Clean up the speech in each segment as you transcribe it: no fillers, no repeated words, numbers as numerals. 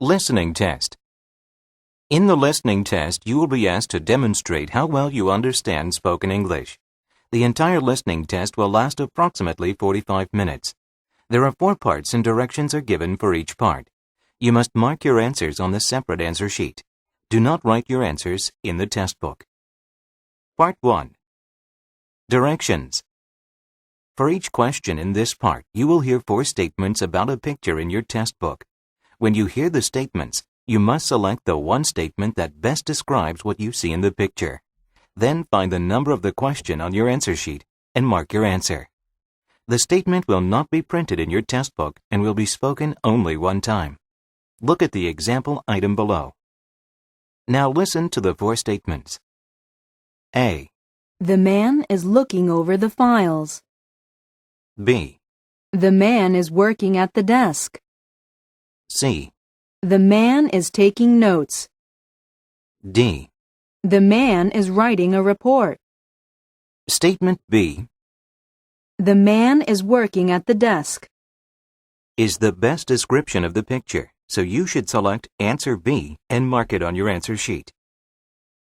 Listening test. In the listening test, you will be asked to demonstrate how well you understand spoken English. The entire listening test will last approximately 45 minutes. There are 4 parts and directions are given for each part. You must mark your answers on the separate answer sheet. Do not write your answers in the test book. Part 1. Directions. For each question in this part, you will hear 4 statements about a picture in your test book. When you hear the statements, you must select the one statement that best describes what you see in the picture. Then find the number of the question on your answer sheet and mark your answer. The statement will not be printed in your test book and will be spoken only one time. Look at the example item below. Now listen to the 4 statements. A. The man is looking over the files. B. The man is working at the desk. C. The man is taking notes. D. The man is writing a report. Statement B The man is working at the desk. is the best description of the picture, so you should select answer B and mark it on your answer sheet.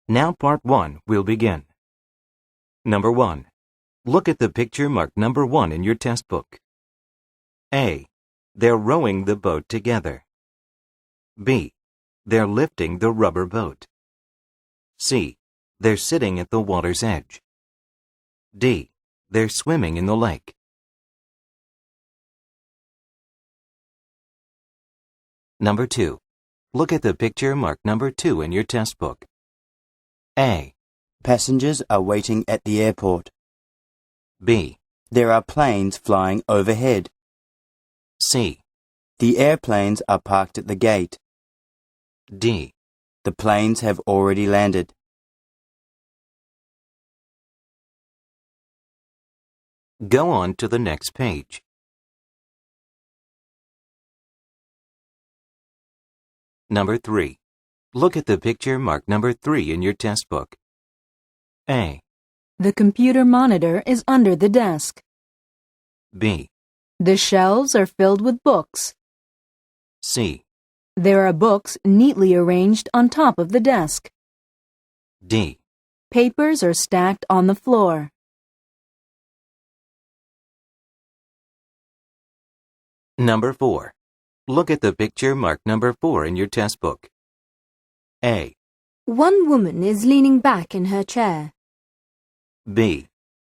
Now part 1 will begin. Number 1. Look at the picture marked number 1 in your test book. A. They're rowing the boat together. B. They're lifting the rubber boat. C. They're sitting at the water's edge. D. They're swimming in the lake. Number 2. Look at the picture marked number 2 in your test book. A. Passengers are waiting at the airport. B. There are planes flying overhead. C. The airplanes are parked at the gate. D. The planes have already landed. Go on to the next page. Number 3. Look at the picture marked number 3 in your test book. A. The computer monitor is under the desk. B. The shelves are filled with books. C. There are books neatly arranged on top of the desk. D. Papers are stacked on the floor. Number 4. Look at the picture marked number 4 in your test book. A. One woman is leaning back in her chair. B.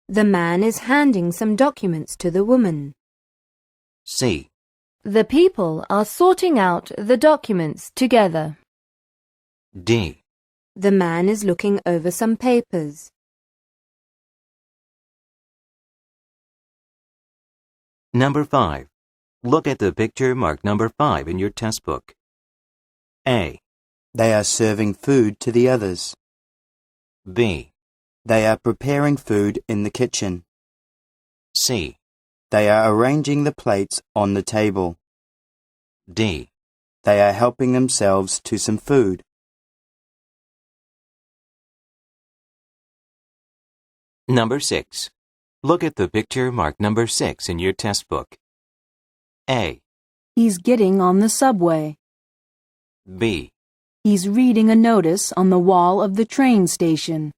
The man is handing some documents to the woman. C. The people are sorting out the documents together. D. The man is looking over some papers. Number 5. Look at the picture marked number 5 in your test book. A. They are serving food to the others. B. They are preparing food in the kitchen. C. They are arranging the plates on the table. D. They are helping themselves to some food. Number 6. Look at the picture marked number 6 in your test book. A. He's getting on the subway. B. He's reading a notice on the wall of the train station.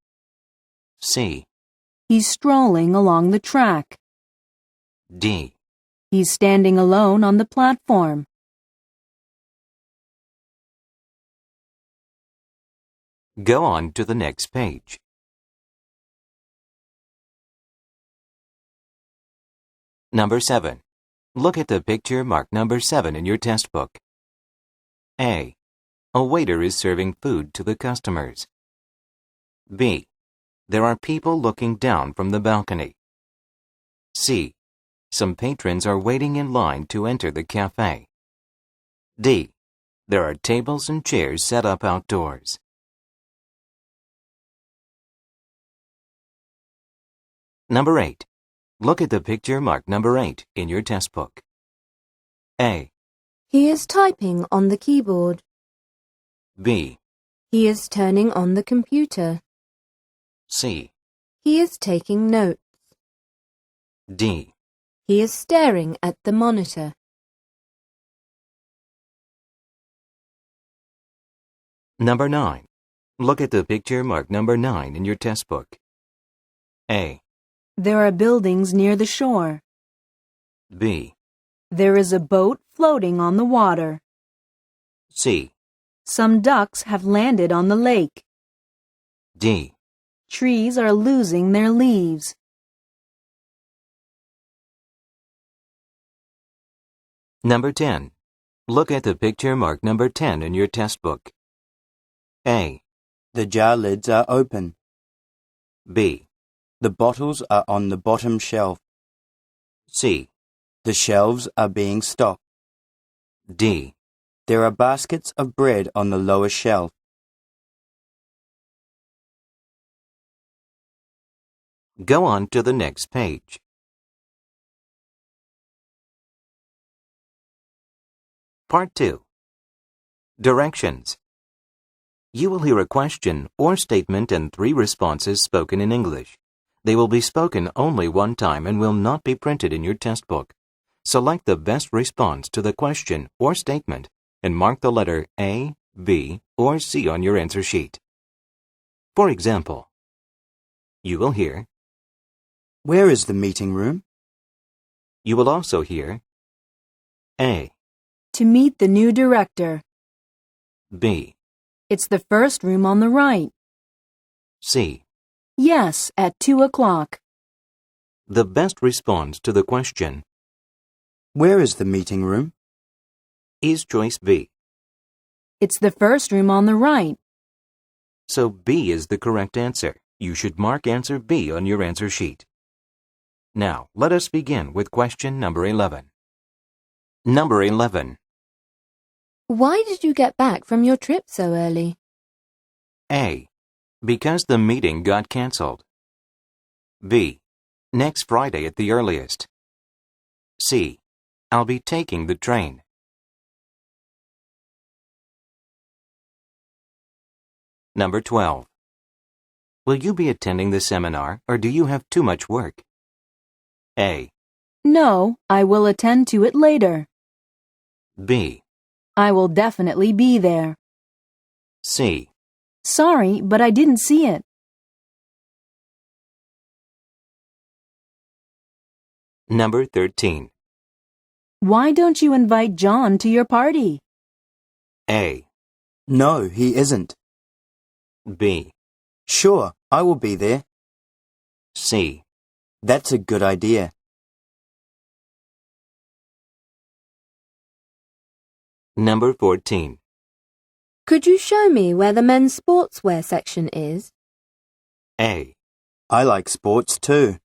C. He's strolling along the track. D. He's standing alone on the platform. Go on to the next page. Number 7. Look at the picture marked number 7 in your test book. A. A waiter is serving food to the customers. B. There are people looking down from the balcony. C. Some patrons are waiting in line to enter the cafe. D. There are tables and chairs set up outdoors. Number 8. Look at the picture marked number 8 in your test book. A. He is typing on the keyboard. B. He is turning on the computer. C. He is taking notes. D. He is staring at the monitor. Number 9. Look at the picture marked number 9 in your test book. A. There are buildings near the shore. B. There is a boat floating on the water. C. Some ducks have landed on the lake. D. Trees are losing their leaves. Number 10. Look at the picture marked number 10 in your test book. A. The jar lids are open. B. The bottles are on the bottom shelf. C. The shelves are being stocked. D. There are baskets of bread on the lower shelf. Go on to the next page. Part 2. Directions. You will hear a question or statement and 3 responses spoken in English. They will be spoken only one time and will not be printed in your test book. Select the best response to the question or statement and mark the letter A, B, or C on your answer sheet. For example, you will hear, Where is the meeting room? you will also hear A, To meet the new director. B, It's the first room on the right. C. Yes, at 2 o'clock. The best response to the question Where is the meeting room? is choice B. It's the first room on the right. So B is the correct answer. You should mark answer B on your answer sheet. Now, let us begin with question number 11. Number 11. Why did you get back from your trip so early? A. Because the meeting got cancelled. B. Next Friday at the earliest. C. I'll be taking the train. Number 12. Will you be attending the seminar or do you have too much work? A. No, I will attend to it later. B. I will definitely be there. C. Sorry, but I didn't see it. Number 13. Why don't you invite John to your party? A. No, he isn't. B. Sure, I will be there. C. That's a good idea. Number 14. Could you show me where the men's sportswear section is? A. I like sports too.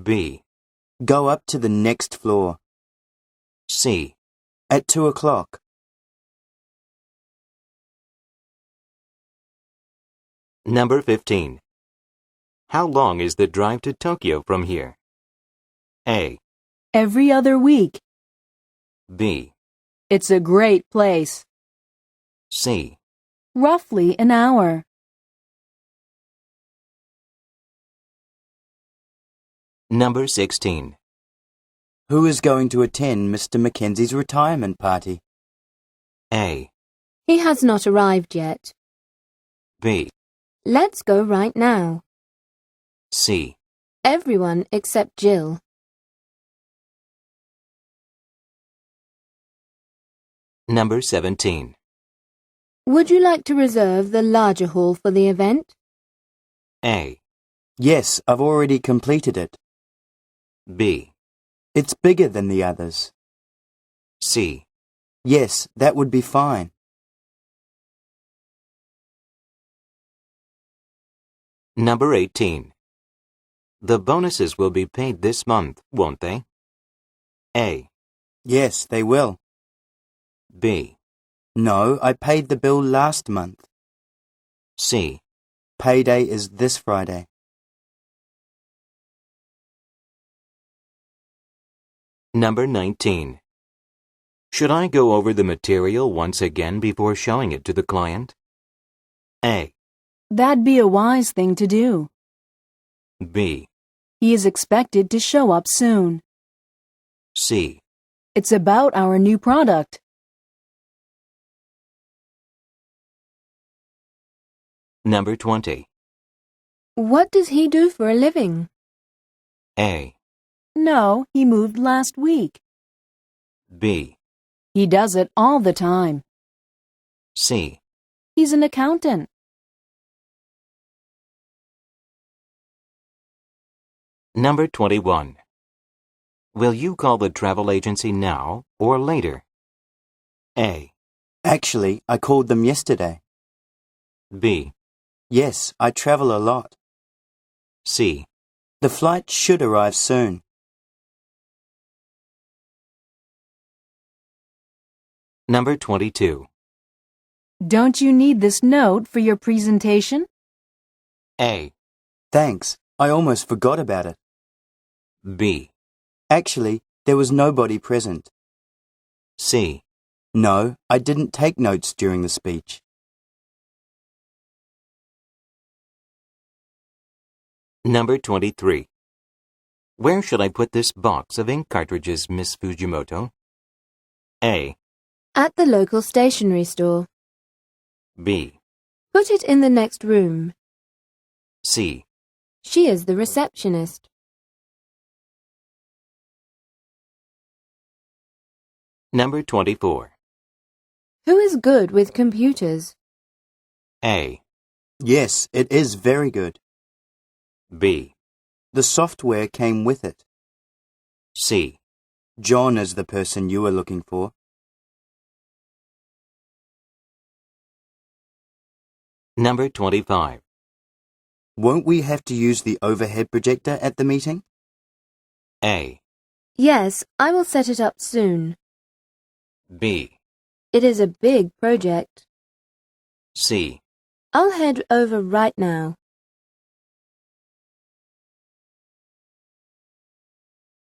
B. Go up to the next floor. C. At 2 o'clock. Number 15. How long is the drive to Tokyo from here? A. Every other week. B. It's a great place. C. Roughly an hour. Number 16. Who is going to attend Mr. Mackenzie's retirement party? A. He has not arrived yet. B. Let's go right now. C. Everyone except Jill. Number 17. Would you like to reserve the larger hall for the event? A. Yes, I've already completed it. B. It's bigger than the others. C. Yes, that would be fine. Number 18. The bonuses will be paid this month, won't they? A. Yes, they will. B. No, I paid the bill last month. C. Payday is this Friday. Number 19. Should I go over the material once again before showing it to the client? A. That'd be a wise thing to do. B. He is expected to show up soon. C. It's about our new product. Number 20. What does he do for a living? A. No, he moved last week. B. He does it all the time. C. He's an accountant. Number 21. Will you call the travel agency now or later? A. Actually, I called them yesterday. B. Yes, I travel a lot. C. The flight should arrive soon. Number 22. Don't you need this note for your presentation? A. Thanks, I almost forgot about it. B. Actually, there was nobody present. C. No, I didn't take notes during the speech. Number 23. Where should I put this box of ink cartridges, Miss Fujimoto? A. At the local stationery store. B. Put it in the next room. C. She is the receptionist. Number 24. Who is good with computers? A. Yes, it is very good. B. The software came with it. C. John is the person you were looking for. Number 25. Won't we have to use the overhead projector at the meeting? A. Yes, I will set it up soon. B. It is a big project. C. I'll head over right now.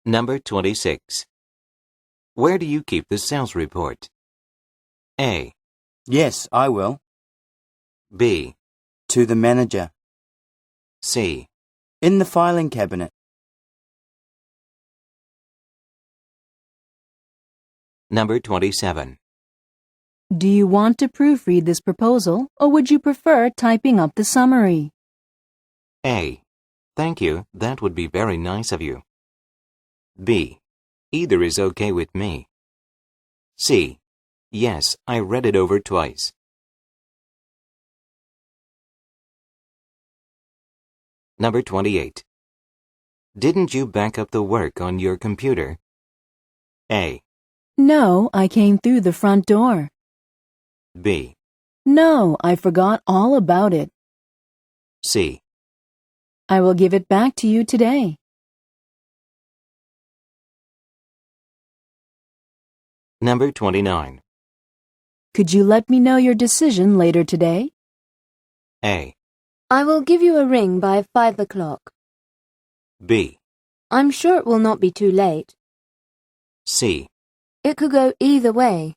Number 26. Where do you keep the sales report? A. Yes, I will. B. To the manager. C. In the filing cabinet. Number 27. Do you want to proofread this proposal, or would you prefer typing up the summary? A. Thank you, that would be very nice of you. B. Either is okay with me. C. Yes, I read it over twice. Number 28. Didn't you back up the work on your computer? A. No, I came through the front door. B. No, I forgot all about it. C. I will give it back to you today. Number 29. Could you let me know your decision later today? A. I will give you a ring by 5 o'clock. B. I'm sure it will not be too late. C. It could go either way.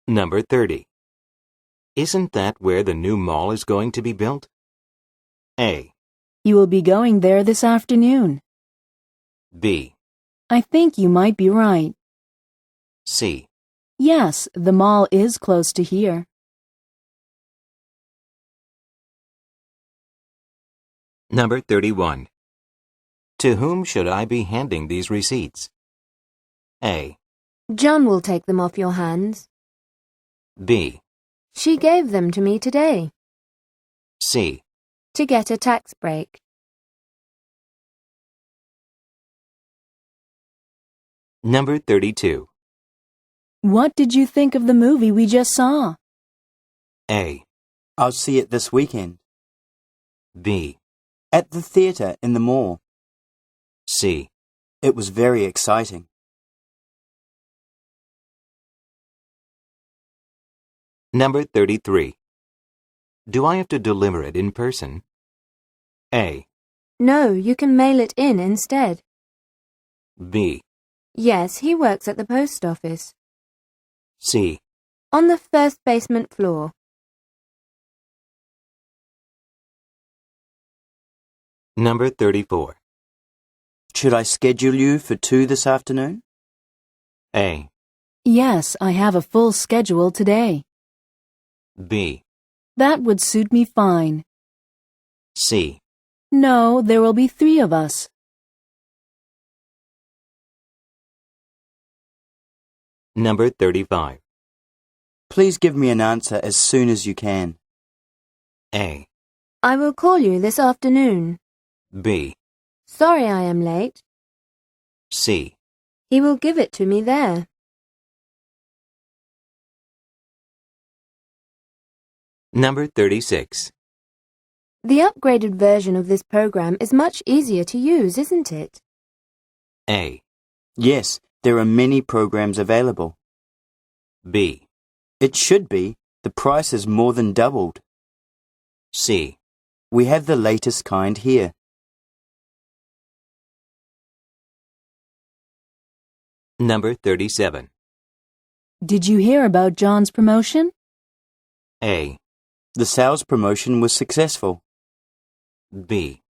Number 30. Isn't that where the new mall is going to be built? A. You will be going there this afternoon. B. I think you might be right. C. Yes, the mall is close to here. Number 31. To whom should I be handing these receipts? A. John will take them off your hands. B. She gave them to me today. C. To get a tax break. Number 32. What did you think of the movie we just saw? A. I'll see it this weekend. B. At the theatre in the mall. C. It was very exciting. Number 33. Do I have to deliver it in person? A. No, you can mail it in instead. B. Yes, he works at the post office. C. On the first basement floor. Number 34. Should I schedule you for 2 this afternoon? A. Yes, I have a full schedule today. B. That would suit me fine. C. No, there will be 3 of us. Number 35. Please give me an answer as soon as you can. A. I will call you this afternoon. B. Sorry I am late. C. He will give it to me there. Number 36. The upgraded version of this program is much easier to use, isn't it? A. Yes, there are many programs available. B. It should be. The price is more than doubled. C. We have the latest kind here. Number 37. Did you hear about John's promotion? A. The sales promotion was successful. B.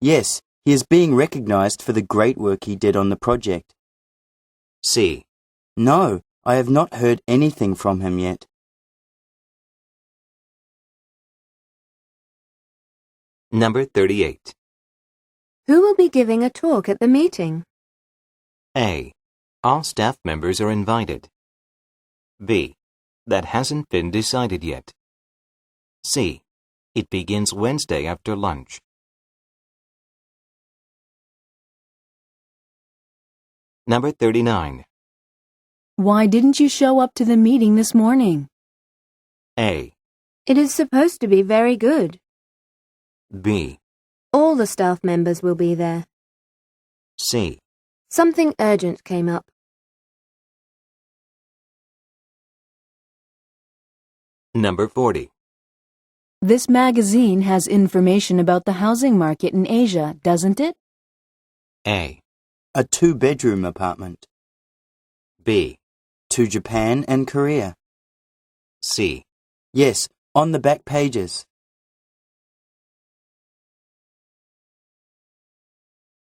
Yes, he is being recognized for the great work he did on the project. C. No, I have not heard anything from him yet. Number 38. Who will be giving a talk at the meeting? A. All staff members are invited. B. That hasn't been decided yet. C. It begins Wednesday after lunch. Number 39. Why didn't you show up to the meeting this morning? A. It is supposed to be very good. B. All the staff members will be there. C. Something urgent came up. Number 40. This magazine has information about the housing market in Asia, doesn't it? A. A 2-bedroom apartment. B. To Japan and Korea. C. Yes, on the back pages.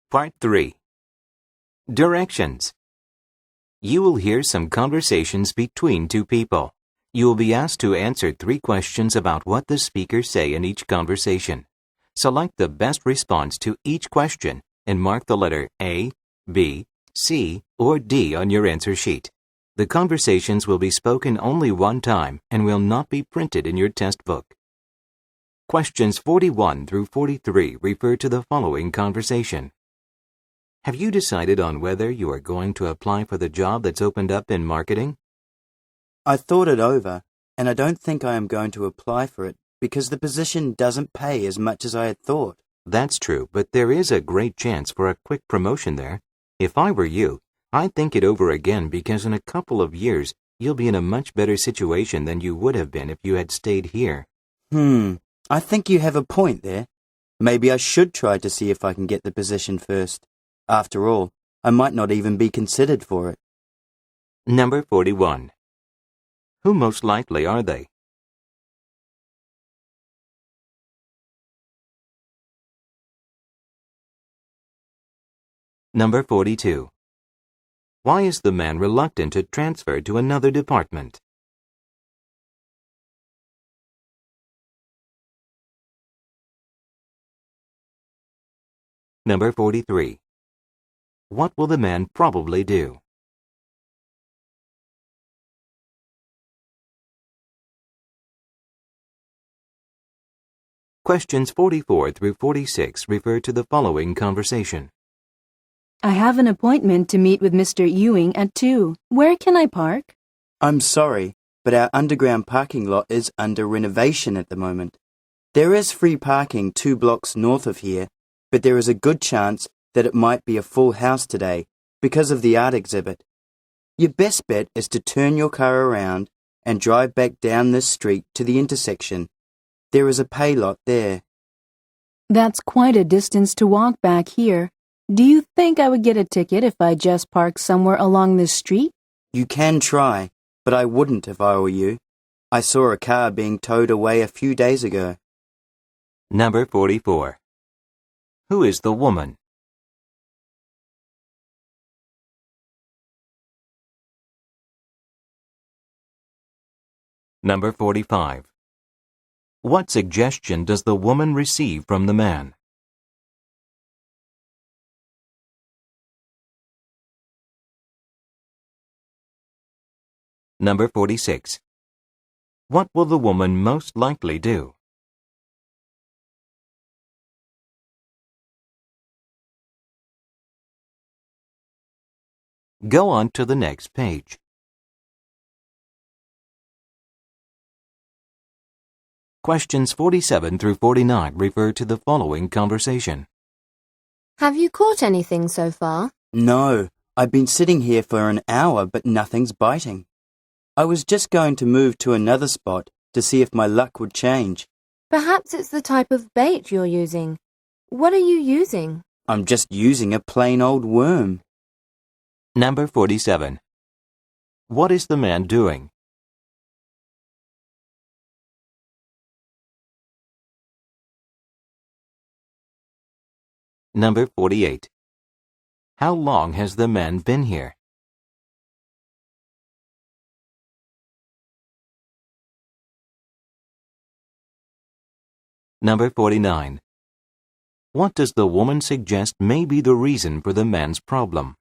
Part 3. Directions. You will hear some conversations between 2 people. You will be asked to answer 3 questions about what the speakers say in each conversation. Select the best response to each question and mark the letter A, B, C, or D on your answer sheet. The conversations will be spoken only one time and will not be printed in your test book. Questions 41 through 43 refer to the following conversation. Have you decided on whether you are going to apply for the job that's opened up in marketing? I thought it over, and I don't think I am going to apply for it because the position doesn't pay as much as I had thought. That's true, but there is a great chance for a quick promotion there. If I were you, I'd think it over again because in a couple of years, you'll be in a much better situation than you would have been if you had stayed here. I think you have a point there. Maybe I should try to see if I can get the position first. After all, I might not even be considered for it. Number 41. Who most likely are they? Number 42. Why is the man reluctant to transfer to another department? Number 43. What will the man probably do? Questions 44 through 46 refer to the following conversation. I have an appointment to meet with Mr. Ewing at 2. Where can I park? I'm sorry, but our underground parking lot is under renovation at the moment. There is free parking 2 blocks north of here, but there is a good chance that it might be a full house today because of the art exhibit. Your best bet is to turn your car around and drive back down this street to the intersection. There is a pay lot there. That's quite a distance to walk back here. Do you think I would get a ticket if I just parked somewhere along this street? You can try, but I wouldn't if I were you. I saw a car being towed away a few days ago. Number 44. Who is the woman? Number 45. What suggestion does the woman receive from the man? Number 46. What will the woman most likely do? Go on to the next page. Questions 47 through 49 refer to the following conversation. Have you caught anything so far? No, I've been sitting here for an hour but nothing's biting. I was just going to move to another spot to see if my luck would change. Perhaps it's the type of bait you're using. What are you using? I'm just using a plain old worm. Number 47. What is the man doing? Number 48. How long has the man been here? Number 49. What does the woman suggest may be the reason for the man's problem?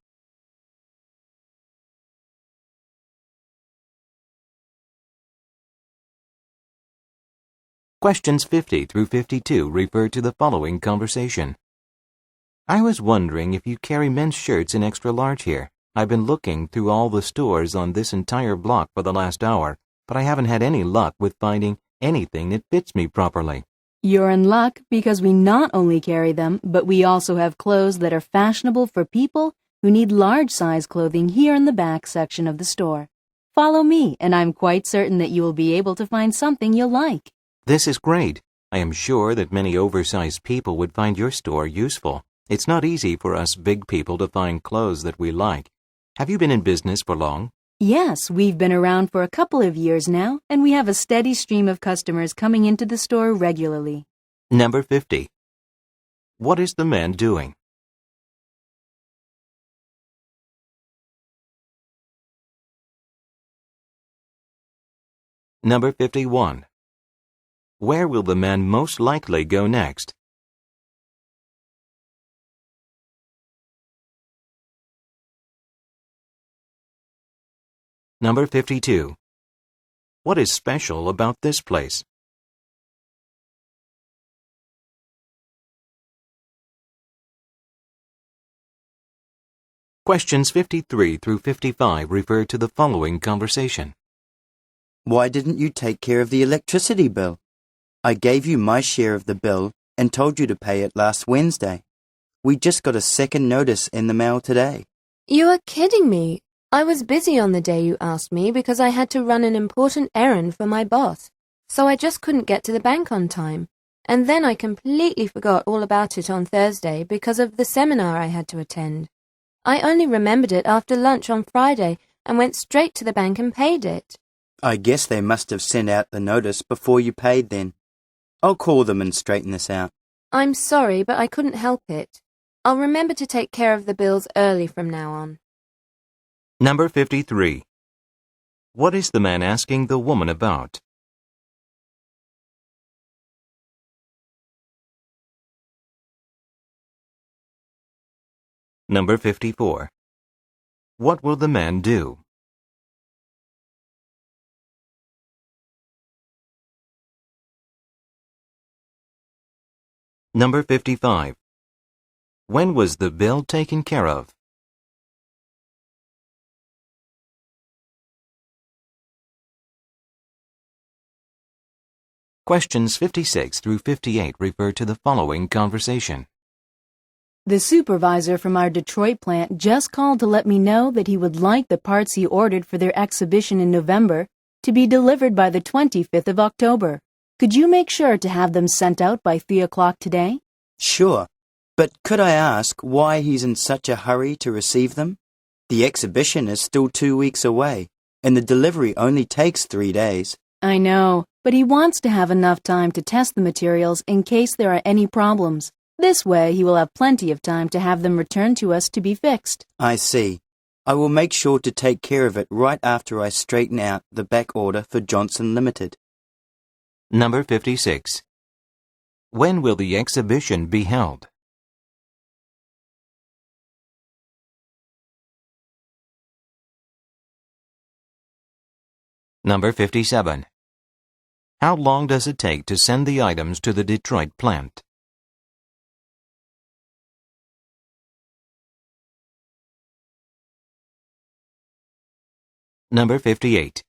Questions 50 through 52 refer to the following conversation. I was wondering if you carry men's shirts in extra large here. I've been looking through all the stores on this entire block for the last hour, but I haven't had any luck with finding anything that fits me properly. You're in luck because we not only carry them, but we also have clothes that are fashionable for people who need large-size clothing here in the back section of the store. Follow me, and I'm quite certain that you will be able to find something you'll like. This is great. I am sure that many oversized people would find your store useful. It's not easy for us big people to find clothes that we like. Have you been in business for long? Yes, we've been around for a couple of years now, and we have a steady stream of customers coming into the store regularly. Number 50. What is the man doing? Number 51. Where will the man most likely go next? Number 52. What is special about this place? Questions 53 through 55 refer to the following conversation. Why didn't you take care of the electricity bill? I gave you my share of the bill and told you to pay it last Wednesday. We just got a second notice in the mail today. You are kidding me. I was busy on the day you asked me because I had to run an important errand for my boss, so I just couldn't get to the bank on time. And then I completely forgot all about it on Thursday because of the seminar I had to attend. I only remembered it after lunch on Friday and went straight to the bank and paid it. I guess they must have sent out the notice before you paid then. I'll call them and straighten this out. I'm sorry, but I couldn't help it. I'll remember to take care of the bills early from now on. Number 53. What is the man asking the woman about? Number 54. What will the man do? Number 55. When was the bill taken care of? Questions 56 through 58 refer to the following conversation. The supervisor from our Detroit plant just called to let me know that he would like the parts he ordered for their exhibition in November to be delivered by the 25th of October. Could you make sure to have them sent out by 3 o'clock today? Sure, but could I ask why he's in such a hurry to receive them? The exhibition is still 2 weeks away, and the delivery only takes 3 days. I know, but he wants to have enough time to test the materials in case there are any problems. This way, he will have plenty of time to have them returned to us to be fixed. I see. I will make sure to take care of it right after I straighten out the back order for Johnson Limited. Number 56. When will the exhibition be held? Number 57. How long does it take to send the items to the Detroit plant? Number 58.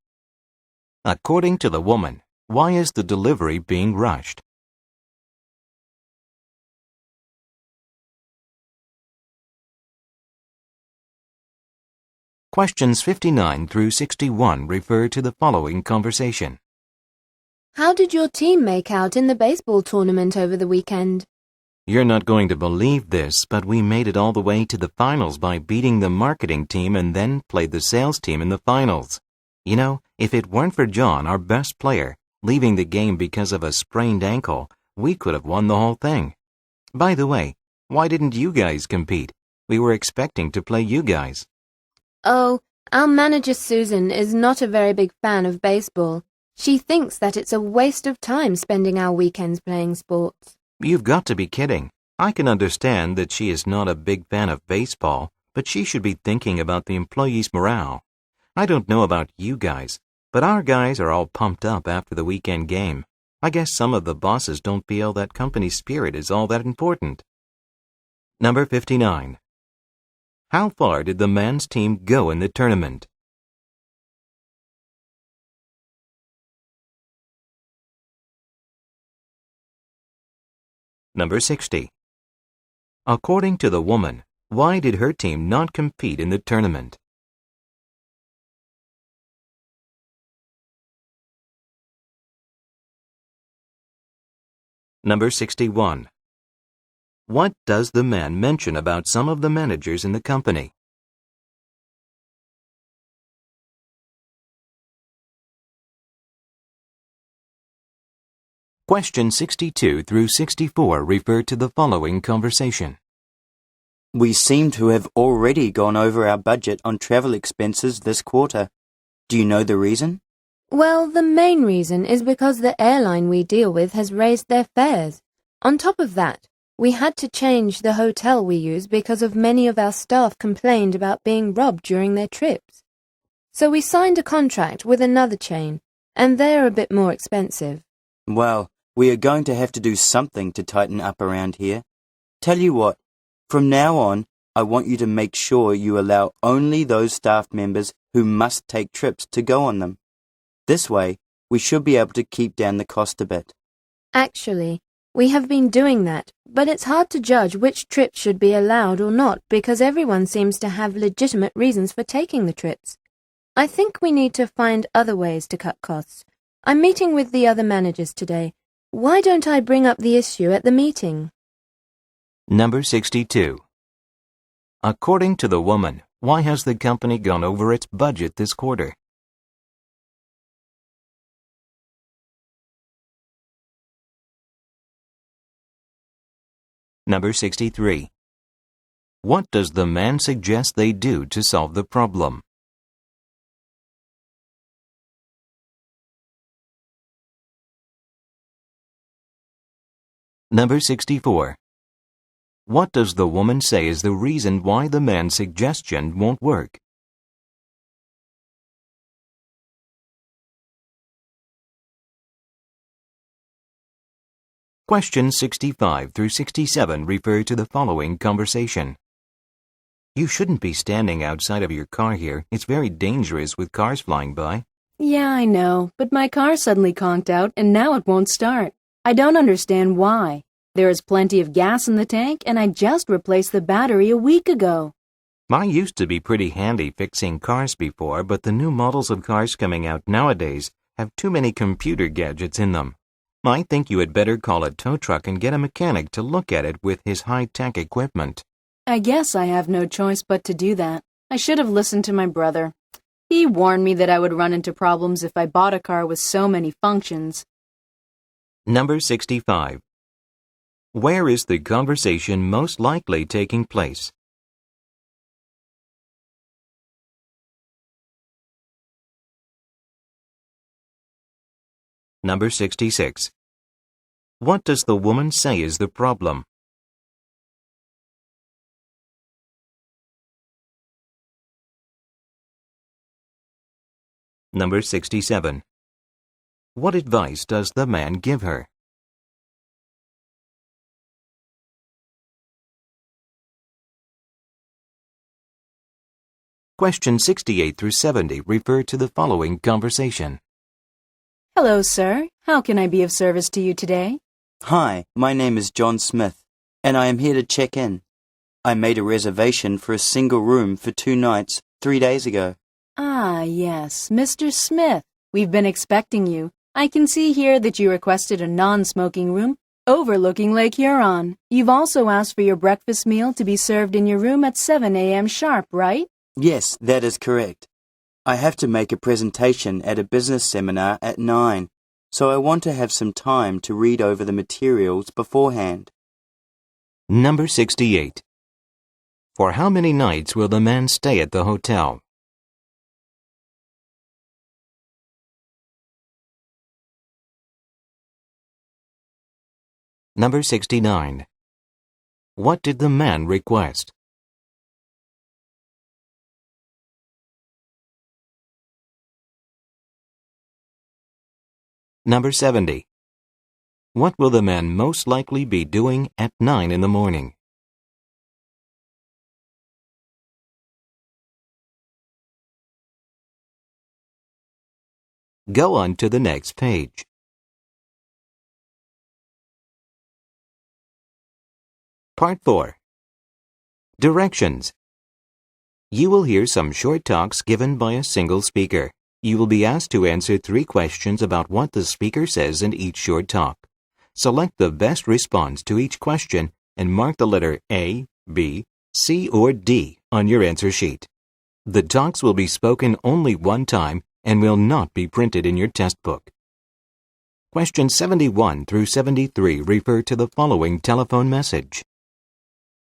According to the woman, why is the delivery being rushed? Questions 59 through 61 refer to the following conversation. How did your team make out in the baseball tournament over the weekend? You're not going to believe this, but we made it all the way to the finals by beating the marketing team and then played the sales team in the finals. You know, if it weren't for John, our best player, leaving the game because of a sprained ankle, we could have won the whole thing. By the way, why didn't you guys compete? We were expecting to play you guys. Oh, our manager Susan is not a very big fan of baseball. She thinks that it's a waste of time spending our weekends playing sports. You've got to be kidding. I can understand that she is not a big fan of baseball, but she should be thinking about the employees' morale. I don't know about you guys, but our guys are all pumped up after the weekend game. I guess some of the bosses don't feel that company spirit is all that important. Number 59. How far did the men's team go in the tournament? Number 60. According to the woman, why did her team not compete in the tournament? Number 61. What does the man mention about some of the managers in the company? Questions 62 through 64 refer to the following conversation. We seem to have already gone over our budget on travel expenses this quarter. Do you know the reason? Well, the main reason is because the airline we deal with has raised their fares. On top of that, we had to change the hotel we use because of many of our staff complained about being robbed during their trips. So we signed a contract with another chain, and they're a bit more expensive. Well, we are going to have to do something to tighten up around here. Tell you what, from now on, I want you to make sure you allow only those staff members who must take trips to go on them. This way, we should be able to keep down the cost a bit. Actually, we have been doing that, but it's hard to judge which trips should be allowed or not because everyone seems to have legitimate reasons for taking the trips. I think we need to find other ways to cut costs. I'm meeting with the other managers today. Why don't I bring up the issue at the meeting? Number 62. According to the woman, why has the company gone over its budget this quarter? Number 63. What does the man suggest they do to solve the problem? Number 64. What does the woman say is the reason why the man's suggestion won't work? Questions 65 through 67 refer to the following conversation. You shouldn't be standing outside of your car here. It's very dangerous with cars flying by. Yeah, I know, but my car suddenly conked out and now it won't start. I don't understand why. There is plenty of gas in the tank and I just replaced the battery a week ago. I used to be pretty handy fixing cars before, but the new models of cars coming out nowadays have too many computer gadgets in them. I think you had better call a tow truck and get a mechanic to look at it with his high-tech equipment. I guess I have no choice but to do that. I should have listened to my brother. He warned me that I would run into problems if I bought a car with so many functions. Number 65. Where is the conversation most likely taking place? Number 66. What does the woman say is the problem? Number 67. What advice does the man give her? Questions 68 through 70 refer to the following conversation. Hello, sir. How can I be of service to you today? Hi, my name is John Smith, and I am here to check in. I made a reservation for a single room for 2 nights 3 days ago. Ah, yes, Mr. Smith. We've been expecting you. I can see here that you requested a non-smoking room overlooking Lake Huron. You've also asked for your breakfast meal to be served in your room at 7 a.m. sharp, right? Yes, that is correct. I have to make a presentation at a business seminar at 9, so I want to have some time to read over the materials beforehand. Number 68. For how many nights will the man stay at the hotel? Number 69. What did the man request? Number 70. What will the man most likely be doing at 9 in the morning? Go on to the next page. Part 4. Directions. You will hear some short talks given by a single speaker. You will be asked to answer 3 questions about what the speaker says in each short talk. Select the best response to each question and mark the letter A, B, C, or D on your answer sheet. The talks will be spoken only one time and will not be printed in your test book. Questions 71 through 73 refer to the following telephone message.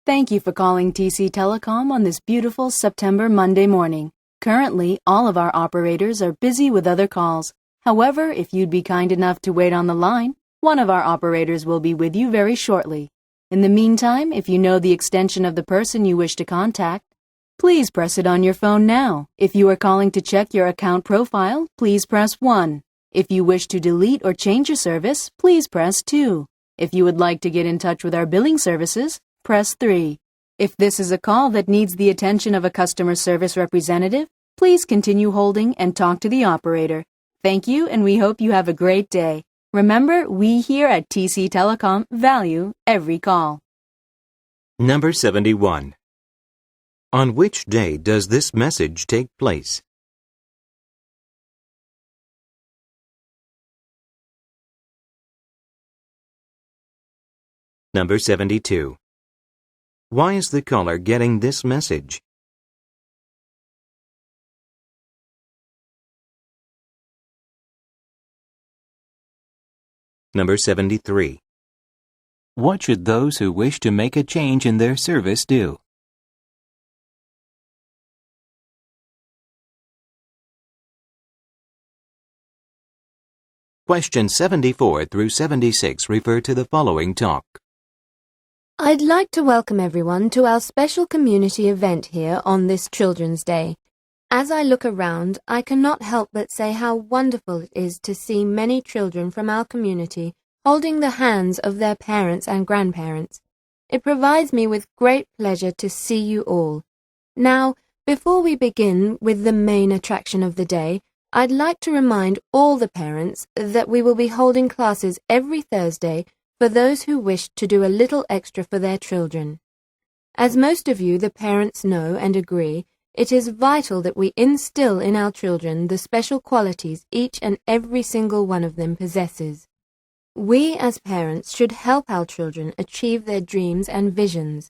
Thank you for calling TC Telecom on this beautiful September Monday morning. Currently, all of our operators are busy with other calls. However, if you'd be kind enough to wait on the line, one of our operators will be with you very shortly. In the meantime, if you know the extension of the person you wish to contact, please press it on your phone now. If you are calling to check your account profile, please press 1. If you wish to delete or change your service, please press 2. If you would like to get in touch with our billing services, press 3. If this is a call that needs the attention of a customer service representative, please continue holding and talk to the operator. Thank you, and we hope you have a great day. Remember, we here at TC Telecom value every call. Number 71. On which day does this message take place? Number 72. Why is the caller getting this message? Number 73. What should those who wish to make a change in their service do? Questions 74 through 76 refer to the following talk. I'd like to welcome everyone to our special community event here on this Children's Day. As I look around, I cannot help but say how wonderful it is to see many children from our community holding the hands of their parents and grandparents. It provides me with great pleasure to see you all. Now, before we begin with the main attraction of the day, I'd like to remind all the parents that we will be holding classes every Thursday for those who wish to do a little extra for their children. As most of you, the parents, know and agree, it is vital that we instill in our children the special qualities each and every single one of them possesses. We as parents should help our children achieve their dreams and visions,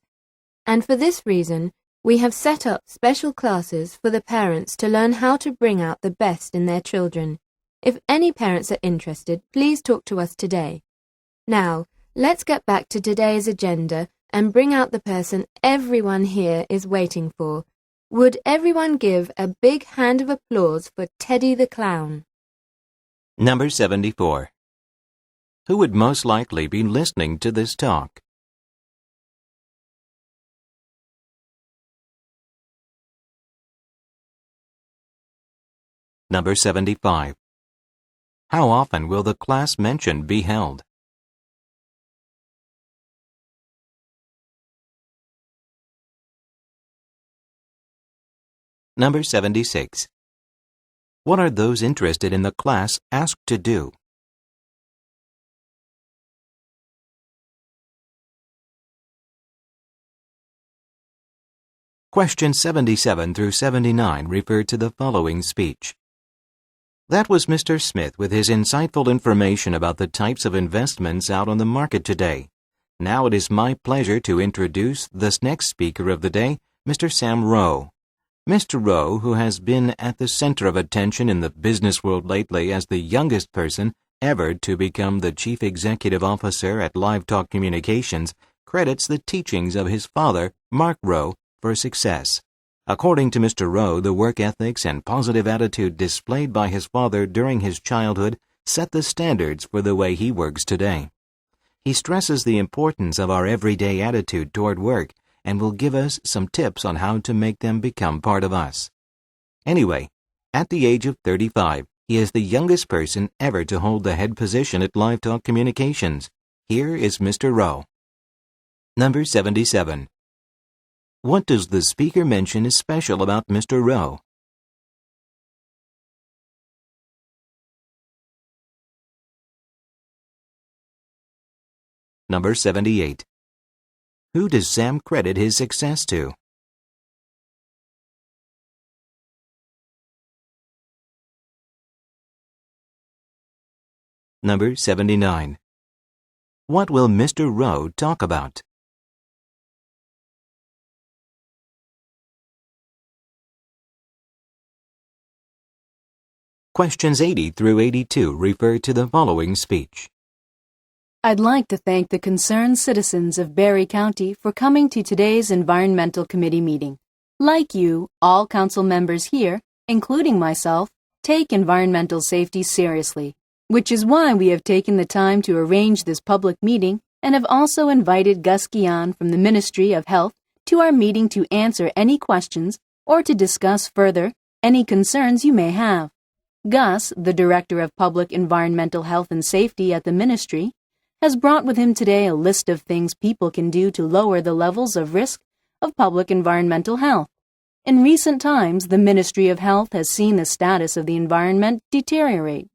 and for this reason, we have set up special classes for the parents to learn how to bring out the best in their children. If any parents are interested, please talk to us today. Now, let's get back to today's agenda and bring out the person everyone here is waiting for. Would everyone give a big hand of applause for Teddy the Clown? Number 74. Who would most likely be listening to this talk? Number 75. How often will the class mention be held? Number 76. What are those interested in the class asked to do? Questions 77 through 79 refer to the following speech. That was Mr. Smith with his insightful information about the types of investments out on the market today. Now it is my pleasure to introduce the next speaker of the day, Mr. Sam Rowe. Mr. Rowe, who has been at the center of attention in the business world lately as the youngest person ever to become the Chief Executive Officer at Live Talk Communications, credits the teachings of his father, Mark Rowe, for success. According to Mr. Rowe, the work ethics and positive attitude displayed by his father during his childhood set the standards for the way he works today. He stresses the importance of our everyday attitude toward work and will give us some tips on how to make them become part of us. Anyway, at the age of 35, he is the youngest person ever to hold the head position at Live Talk Communications. Here is Mr. Rowe. Number 77. What does the speaker mention is special about Mr. Rowe? Number 78. Who does Sam credit his success to? Number 79. What will Mr. Rowe talk about? Questions 80 through 82 refer to the following speech. I'd like to thank the concerned citizens of Barry County for coming to today's Environmental Committee meeting. Like you, all council members here, including myself, take environmental safety seriously, which is why we have taken the time to arrange this public meeting and have also invited Gus Guion from the Ministry of Health to our meeting to answer any questions or to discuss further any concerns you may have. Gus, the Director of Public Environmental Health and Safety at the Ministry, has brought with him today a list of things people can do to lower the levels of risk of public environmental health. In recent times, the Ministry of Health has seen the status of the environment deteriorate,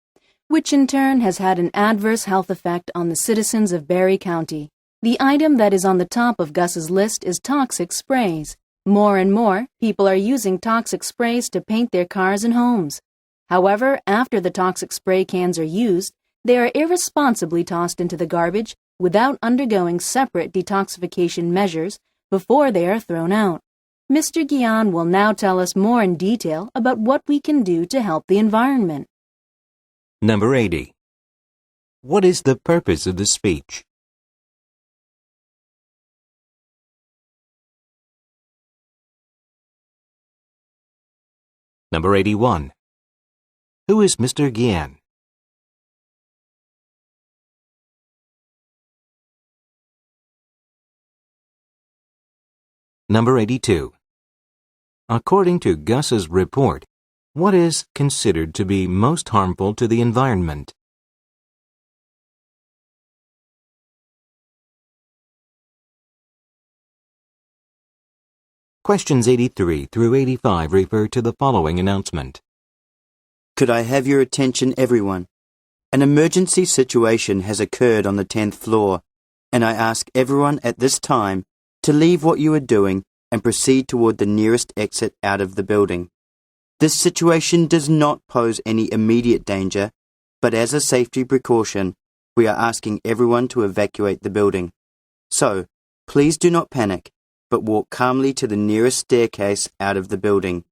which in turn has had an adverse health effect on the citizens of Barry County. The item that is on the top of Gus's list is toxic sprays. More and more, people are using toxic sprays to paint their cars and homes. However, after the toxic spray cans are used, they are irresponsibly tossed into the garbage without undergoing separate detoxification measures before they are thrown out. Mr. Guion will now tell us more in detail about what we can do to help the environment. Number 80. What is the purpose of the speech? Number 81. Who is Mr. Guion? Number 82. According to Gus's report, what is considered to be most harmful to the environment? Questions 83 through 85 refer to the following announcement. Could I have your attention, everyone? An emergency situation has occurred on the 10th floor, and I ask everyone at this time to leave what you are doing and proceed toward the nearest exit out of the building. This situation does not pose any immediate danger, but as a safety precaution, we are asking everyone to evacuate the building. So, please do not panic, but walk calmly to the nearest staircase out of the building.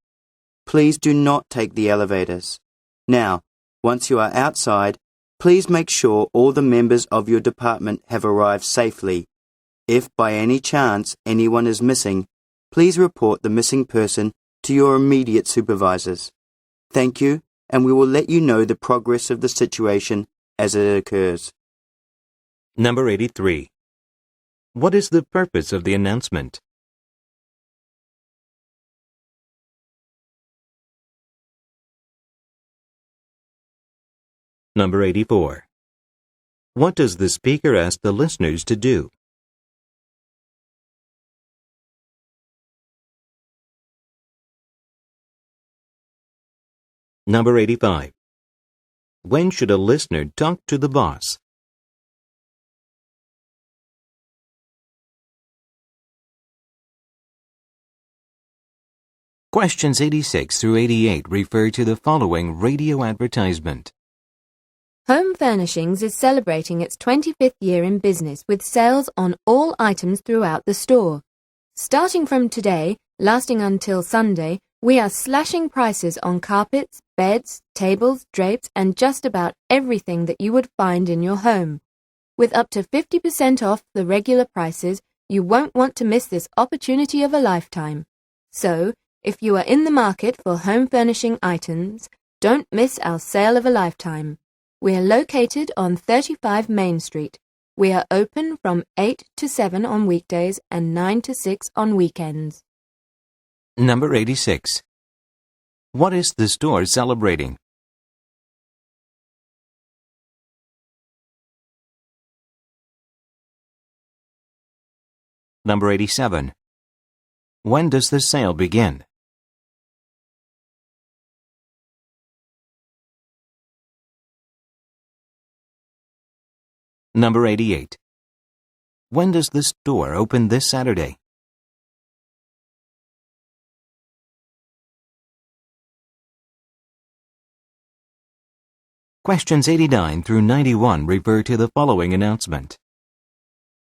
Please do not take the elevators. Now, once you are outside, please make sure all the members of your department have arrived safely. If by any chance anyone is missing, please report the missing person to your immediate supervisors. Thank you, and we will let you know the progress of the situation as it occurs. Number 83. What is the purpose of the announcement? Number 84. What does the speaker ask the listeners to do? Number 85. When should a listener talk to the boss? Questions 86 through 88 refer to the following radio advertisement. Home Furnishings is celebrating its 25th year in business with sales on all items throughout the store. Starting from today, lasting until Sunday, we are slashing prices on carpets, beds, tables, drapes, and just about everything that you would find in your home. With up to 50% off the regular prices, you won't want to miss this opportunity of a lifetime. So, if you are in the market for home furnishing items, don't miss our sale of a lifetime. We are located on 35 Main Street. We are open from 8 to 7 on weekdays and 9 to 6 on weekends. Number 86. What is the store celebrating? Number 87. When does the sale begin? Number 88. When does the store open this Saturday? Questions 89 through 91 refer to the following announcement.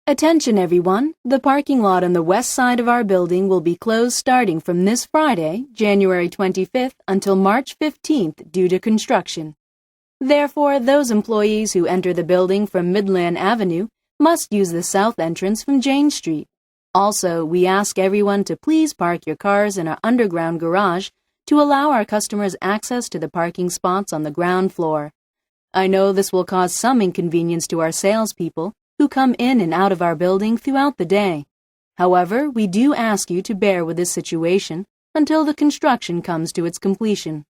Attention everyone, the parking lot on the west side of our building will be closed starting from this Friday, January 25th, until March 15th due to construction. Therefore, those employees who enter the building from Midland Avenue must use the south entrance from Jane Street. Also, we ask everyone to please park your cars in our underground garage to allow our customers access to the parking spots on the ground floor. I know this will cause some inconvenience to our salespeople who come in and out of our building throughout the day. However, we do ask you to bear with this situation until the construction comes to its completion.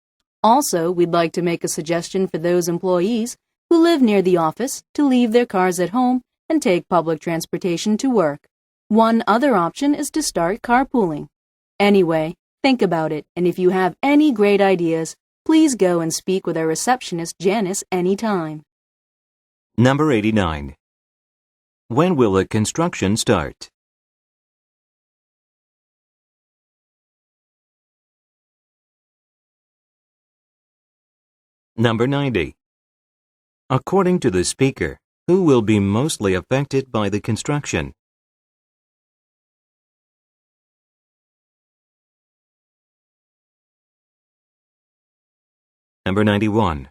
Also, we'd like to make a suggestion for those employees who live near the office to leave their cars at home and take public transportation to work. One other option is to start carpooling. Anyway, think about it, and if you have any great ideas, please go and speak with our receptionist Janice anytime. Number 89. When will the construction start? Number 90. According to the speaker, who will be mostly affected by the construction? Number 91.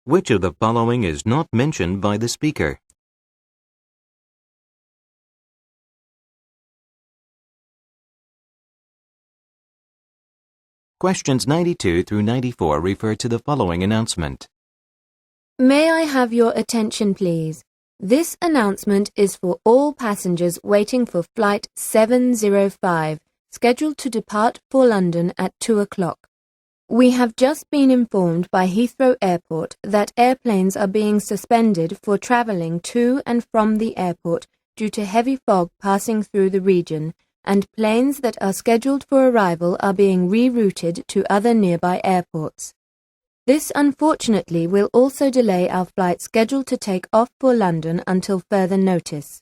Which of the following is not mentioned by the speaker? Questions 92 through 94 refer to the following announcement. May I have your attention, please? This announcement is for all passengers waiting for Flight 705, scheduled to depart for London at 2 o'clock. We have just been informed by Heathrow Airport that airplanes are being suspended for travelling to and from the airport due to heavy fog passing through the region, and planes that are scheduled for arrival are being rerouted to other nearby airports. This unfortunately will also delay our flight scheduled to take off for London until further notice.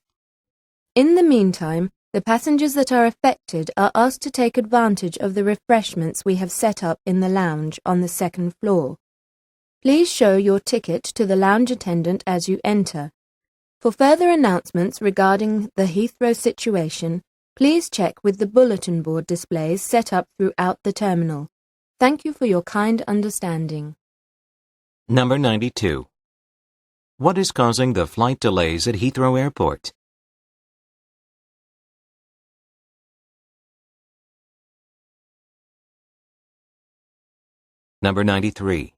In the meantime, the passengers that are affected are asked to take advantage of the refreshments we have set up in the lounge on the second floor. Please show your ticket to the lounge attendant as you enter. For further announcements regarding the Heathrow situation, please check with the bulletin board displays set up throughout the terminal. Thank you for your kind understanding. Number 92. What is causing the flight delays at Heathrow Airport? Number 93.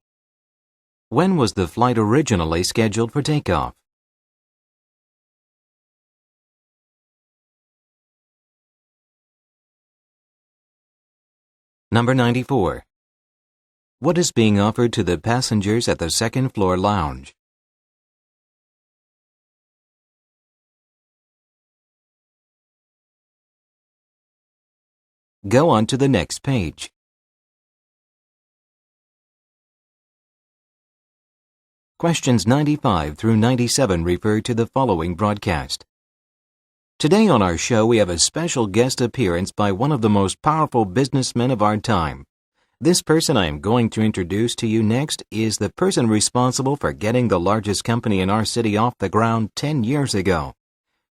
When was the flight originally scheduled for takeoff? Number 94. What is being offered to the passengers at the second floor lounge? Go on to the next page. Questions 95 through 97 refer to the following broadcast. Today on our show we have a special guest appearance by one of the most powerful businessmen of our time. This person I am going to introduce to you next is the person responsible for getting the largest company in our city off the ground 10 years ago.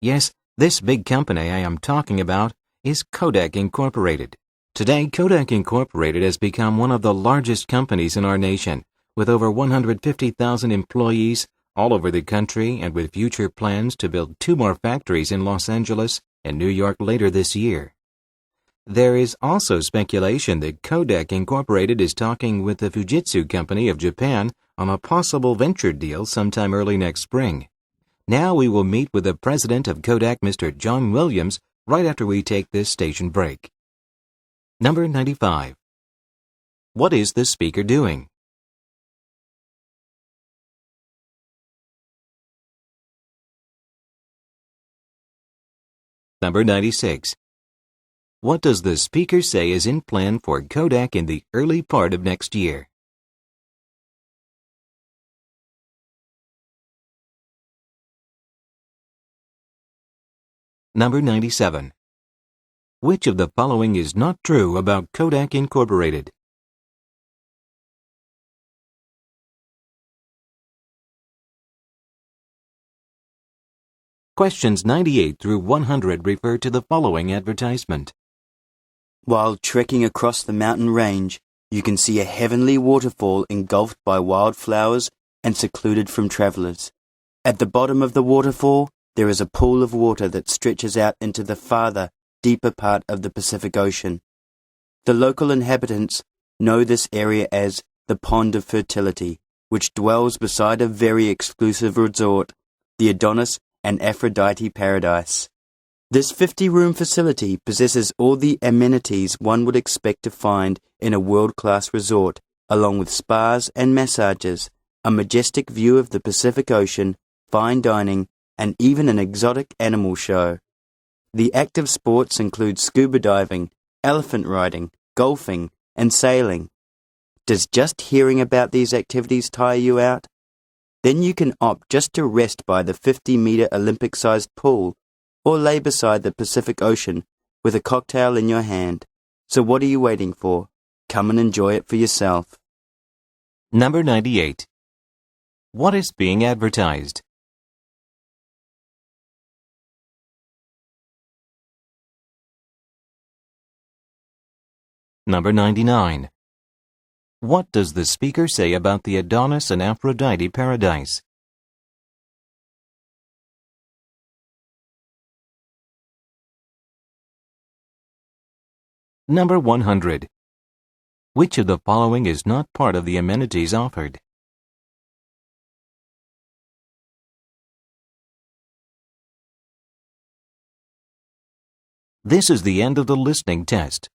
Yes, this big company I am talking about is Kodak Incorporated. Today, Kodak Incorporated has become one of the largest companies in our nation, with over 150,000 employees all over the country and with future plans to build 2 more factories in Los Angeles and New York later this year. There is also speculation that Kodak Incorporated is talking with the Fujitsu Company of Japan on a possible venture deal sometime early next spring. Now we will meet with the president of Kodak, Mr. John Williams, right after we take this station break. Number 95. What is the speaker doing? Number 96. What does the speaker say is in plan for Kodak in the early part of next year? Number 97. Which of the following is not true about Kodak Incorporated? Questions 98 through 100 refer to the following advertisement. While trekking across the mountain range, you can see a heavenly waterfall engulfed by wildflowers and secluded from travelers. At the bottom of the waterfall, there is a pool of water that stretches out into the farther, deeper part of the Pacific Ocean. The local inhabitants know this area as the Pond of Fertility, which dwells beside a very exclusive resort, the Adonis and Aphrodite Paradise. This 50-room facility possesses all the amenities one would expect to find in a world-class resort, along with spas and massages, a majestic view of the Pacific Ocean, fine dining, and even an exotic animal show. The active sports include scuba diving, elephant riding, golfing, and sailing. Does just hearing about these activities tire you out? Then you can opt just to rest by the 50-meter Olympic-sized pool or lay beside the Pacific Ocean with a cocktail in your hand. So what are you waiting for? Come and enjoy it for yourself. Number 98. What is being advertised? Number 99. What does the speaker say about the Adonis and Aphrodite Paradise? Number 100. Which of the following is not part of the amenities offered? This is the end of the listening test.